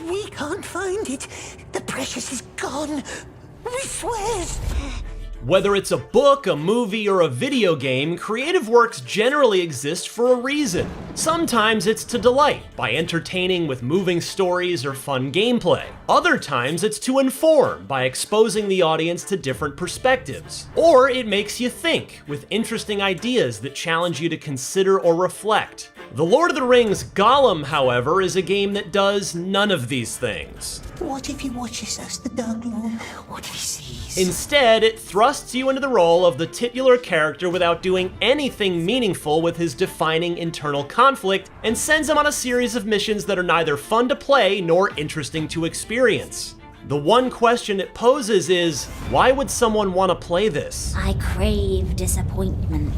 We can't find it. The precious is gone. We swear. Whether it's a book, a movie, or a video game, creative works generally exist for a reason. Sometimes it's to delight, by entertaining with moving stories or fun gameplay. Other times it's to inform, by exposing the audience to different perspectives. Or it makes you think, with interesting ideas that challenge you to consider or reflect. The Lord of the Rings Gollum, however, is a game that does none of these things. What if he watches us, the Dark Lord? What if he sees? Instead, it thrusts you into the role of the titular character without doing anything meaningful with his defining internal conflict, and sends him on a series of missions that are neither fun to play nor interesting to experience. The one question it poses is, why would someone want to play this? I crave disappointment.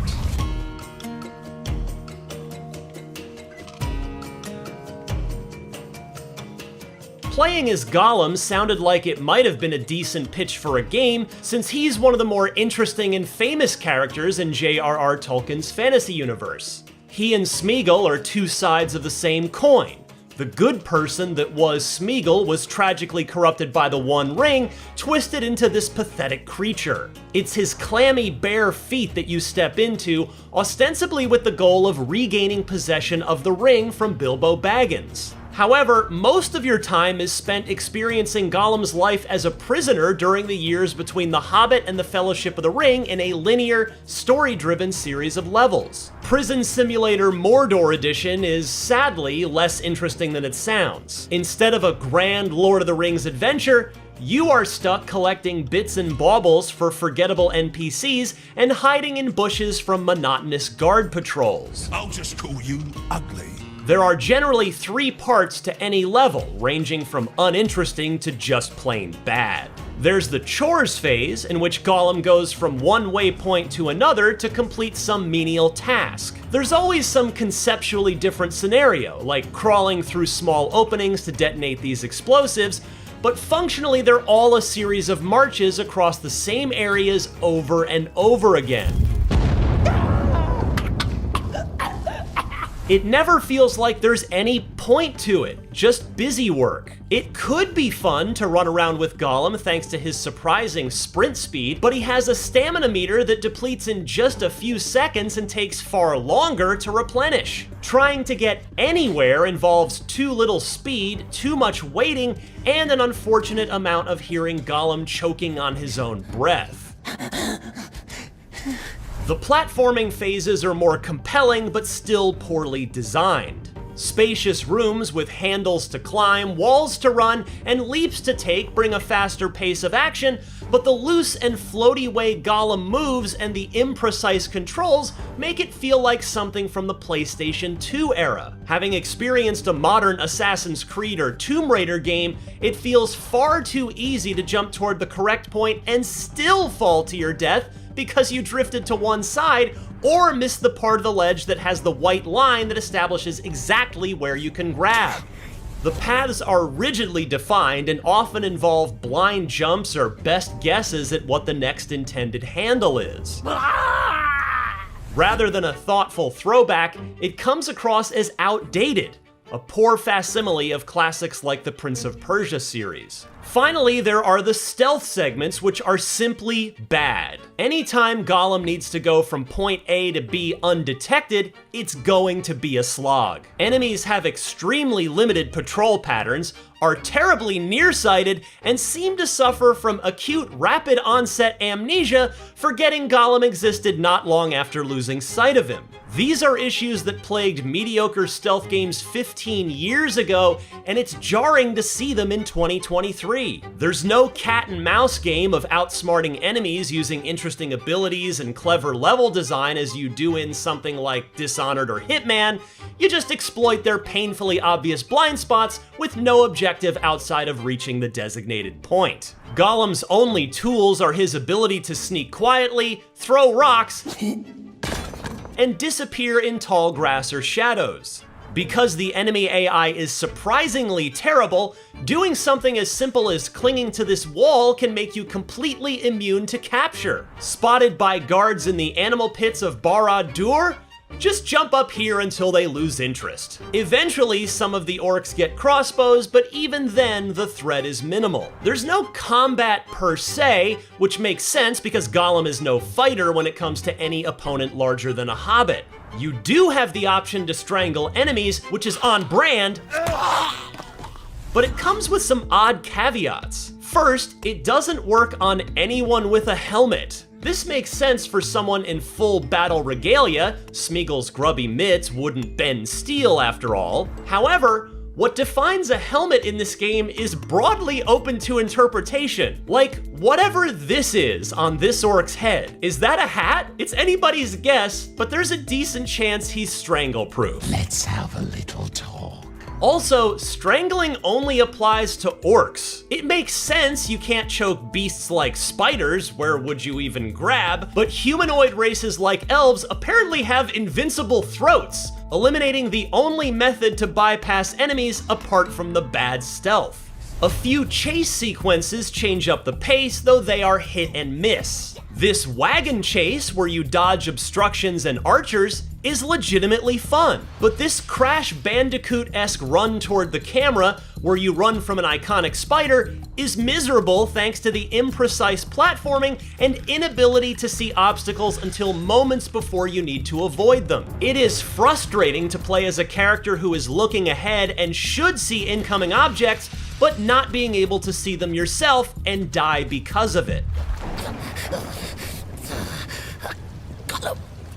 Playing as Gollum sounded like it might have been a decent pitch for a game, since he's one of the more interesting and famous characters in J.R.R. Tolkien's fantasy universe. He and Smeagol are two sides of the same coin. The good person that was Smeagol was tragically corrupted by the One Ring, twisted into this pathetic creature. It's his clammy bare feet that you step into, ostensibly with the goal of regaining possession of the ring from Bilbo Baggins. However, most of your time is spent experiencing Gollum's life as a prisoner during the years between The Hobbit and the Fellowship of the Ring in a linear, story-driven series of levels. Prison Simulator Mordor Edition is sadly less interesting than it sounds. Instead of a grand Lord of the Rings adventure, you are stuck collecting bits and baubles for forgettable NPCs and hiding in bushes from monotonous guard patrols. I'll just call you ugly. There are generally 3 parts to any level, ranging from uninteresting to just plain bad. There's the chores phase, in which Gollum goes from one waypoint to another to complete some menial task. There's always some conceptually different scenario, like crawling through small openings to detonate these explosives, but functionally they're all a series of marches across the same areas over and over again. It never feels like there's any point to it, just busy work. It could be fun to run around with Gollum thanks to his surprising sprint speed, but he has a stamina meter that depletes in just a few seconds and takes far longer to replenish. Trying to get anywhere involves too little speed, too much waiting, and an unfortunate amount of hearing Gollum choking on his own breath. The platforming phases are more compelling, but still poorly designed. Spacious rooms with handles to climb, walls to run, and leaps to take bring a faster pace of action, but the loose and floaty way Gollum moves and the imprecise controls make it feel like something from the PlayStation 2 era. Having experienced a modern Assassin's Creed or Tomb Raider game, it feels far too easy to jump toward the correct point and still fall to your death because you drifted to one side or missed the part of the ledge that has the white line that establishes exactly where you can grab. The paths are rigidly defined and often involve blind jumps or best guesses at what the next intended handle is. Rather than a thoughtful throwback, it comes across as outdated, a poor facsimile of classics like the Prince of Persia series. Finally, there are the stealth segments, which are simply bad. Anytime Gollum needs to go from point A to B undetected, it's going to be a slog. Enemies have extremely limited patrol patterns, are terribly nearsighted, and seem to suffer from acute rapid onset amnesia, forgetting Gollum existed not long after losing sight of him. These are issues that plagued mediocre stealth games 15 years ago, and it's jarring to see them in 2023. There's no cat and mouse game of outsmarting enemies using interesting abilities and clever level design as you do in something like Dishonored or Hitman. You just exploit their painfully obvious blind spots with no objective outside of reaching the designated point. Gollum's only tools are his ability to sneak quietly, throw rocks, and disappear in tall grass or shadows. Because the enemy AI is surprisingly terrible, doing something as simple as clinging to this wall can make you completely immune to capture. Spotted by guards in the animal pits of Barad-dûr, Just jump up here until they lose interest. Eventually, some of the orcs get crossbows, but even then, the threat is minimal. There's no combat per se, which makes sense because Gollum is no fighter when it comes to any opponent larger than a hobbit. You do have the option to strangle enemies, which is on brand, but it comes with some odd caveats. First, it doesn't work on anyone with a helmet. This makes sense for someone in full battle regalia. Smeagol's grubby mitts wouldn't bend steel after all. However, what defines a helmet in this game is broadly open to interpretation. Like, whatever this is on this orc's head, is that a hat? It's anybody's guess, but there's a decent chance he's strangle-proof. Let's have a little talk. Also, strangling only applies to orcs. It makes sense you can't choke beasts like spiders, where would you even grab? But humanoid races like elves apparently have invincible throats, eliminating the only method to bypass enemies apart from the bad stealth. A few chase sequences change up the pace, though they are hit and miss. This wagon chase, where you dodge obstructions and archers, is legitimately fun. But this Crash Bandicoot-esque run toward the camera, where you run from an iconic spider, is miserable thanks to the imprecise platforming and inability to see obstacles until moments before you need to avoid them. It is frustrating to play as a character who is looking ahead and should see incoming objects, but not being able to see them yourself and die because of it.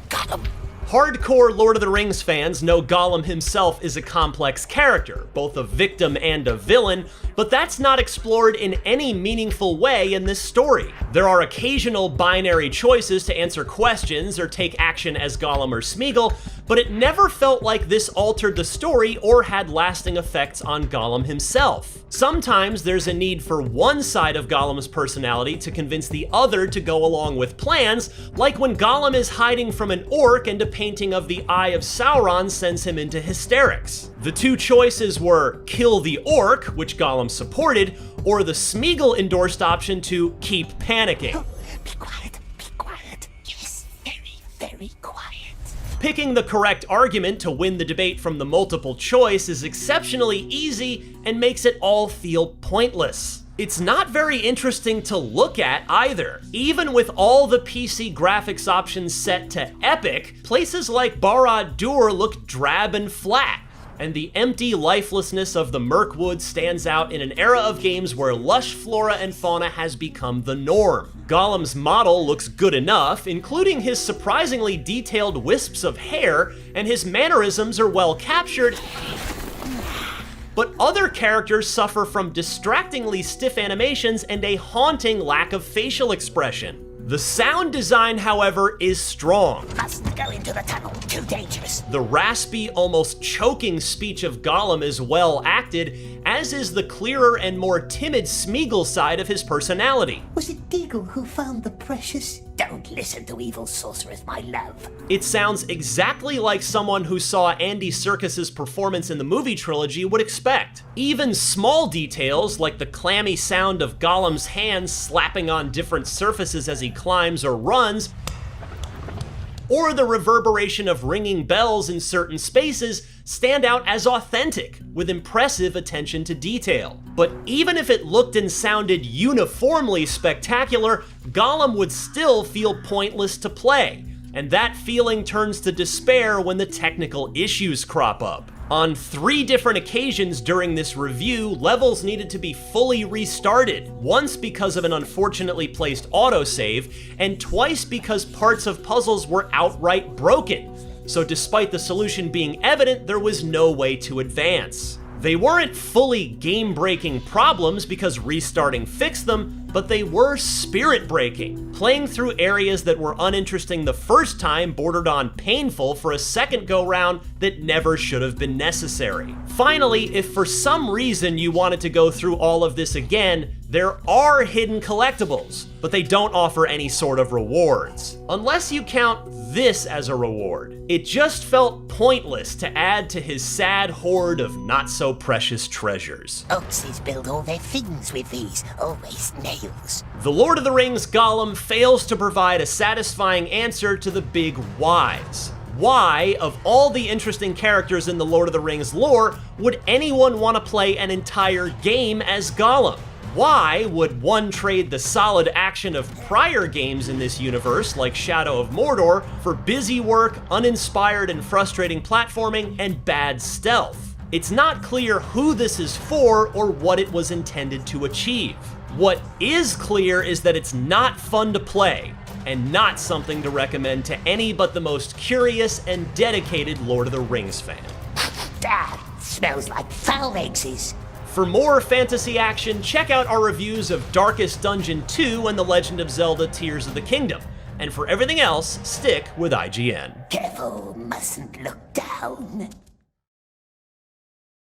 Gollum. Hardcore Lord of the Rings fans know Gollum himself is a complex character, both a victim and a villain, but that's not explored in any meaningful way in this story. There are occasional binary choices to answer questions or take action as Gollum or Smeagol, but it never felt like this altered the story or had lasting effects on Gollum himself. Sometimes there's a need for one side of Gollum's personality to convince the other to go along with plans, like when Gollum is hiding from an orc and a painting of the Eye of Sauron sends him into hysterics. The two choices were kill the orc, which Gollum supported, or the Smeagol-endorsed option to keep panicking. Be quiet. Yes, very quiet. Picking the correct argument to win the debate from the multiple choice is exceptionally easy and makes it all feel pointless. It's not very interesting to look at either. Even with all the PC graphics options set to epic, places like Barad-dûr look drab and flat, and the empty lifelessness of the Mirkwood stands out in an era of games where lush flora and fauna has become the norm. Gollum's model looks good enough, including his surprisingly detailed wisps of hair, and his mannerisms are well captured, but other characters suffer from distractingly stiff animations and a haunting lack of facial expression. The sound design, however, is strong. Mustn't go into the tunnel. Too dangerous. The raspy, almost choking speech of Gollum is well acted, as is the clearer and more timid Smeagol side of his personality. Was it Deagle who found the precious? Don't listen to evil sorcerers, my love. It sounds exactly like someone who saw Andy Serkis's performance in the movie trilogy would expect. Even small details, like the clammy sound of Gollum's hands slapping on different surfaces as he climbs or runs, or the reverberation of ringing bells in certain spaces, stand out as authentic, with impressive attention to detail. But even if it looked and sounded uniformly spectacular, Gollum would still feel pointless to play, and that feeling turns to despair when the technical issues crop up. On 3 different occasions during this review, levels needed to be fully restarted, once because of an unfortunately placed autosave, and twice because parts of puzzles were outright broken. So despite the solution being evident, there was no way to advance. They weren't fully game-breaking problems because restarting fixed them, but they were spirit-breaking. Playing through areas that were uninteresting the first time bordered on painful for a second go-round that never should have been necessary. Finally, if for some reason you wanted to go through all of this again, there are hidden collectibles, but they don't offer any sort of rewards. Unless you count this as a reward. It just felt pointless to add to his sad hoard of not-so-precious treasures. Oatses build all their things with these, always nails. The Lord of the Rings Gollum fails to provide a satisfying answer to the big whys. Why, of all the interesting characters in the Lord of the Rings lore, would anyone want to play an entire game as Gollum? Why would one trade the solid action of prior games in this universe, like Shadow of Mordor, for busy work, uninspired and frustrating platforming, and bad stealth? It's not clear who this is for or what it was intended to achieve. What is clear is that it's not fun to play, and not something to recommend to any but the most curious and dedicated Lord of the Rings fan. Ah, smells like foul eggs. For more fantasy action, check out our reviews of Darkest Dungeon 2 and The Legend of Zelda Tears of the Kingdom. And for everything else, stick with IGN. Careful, mustn't look down.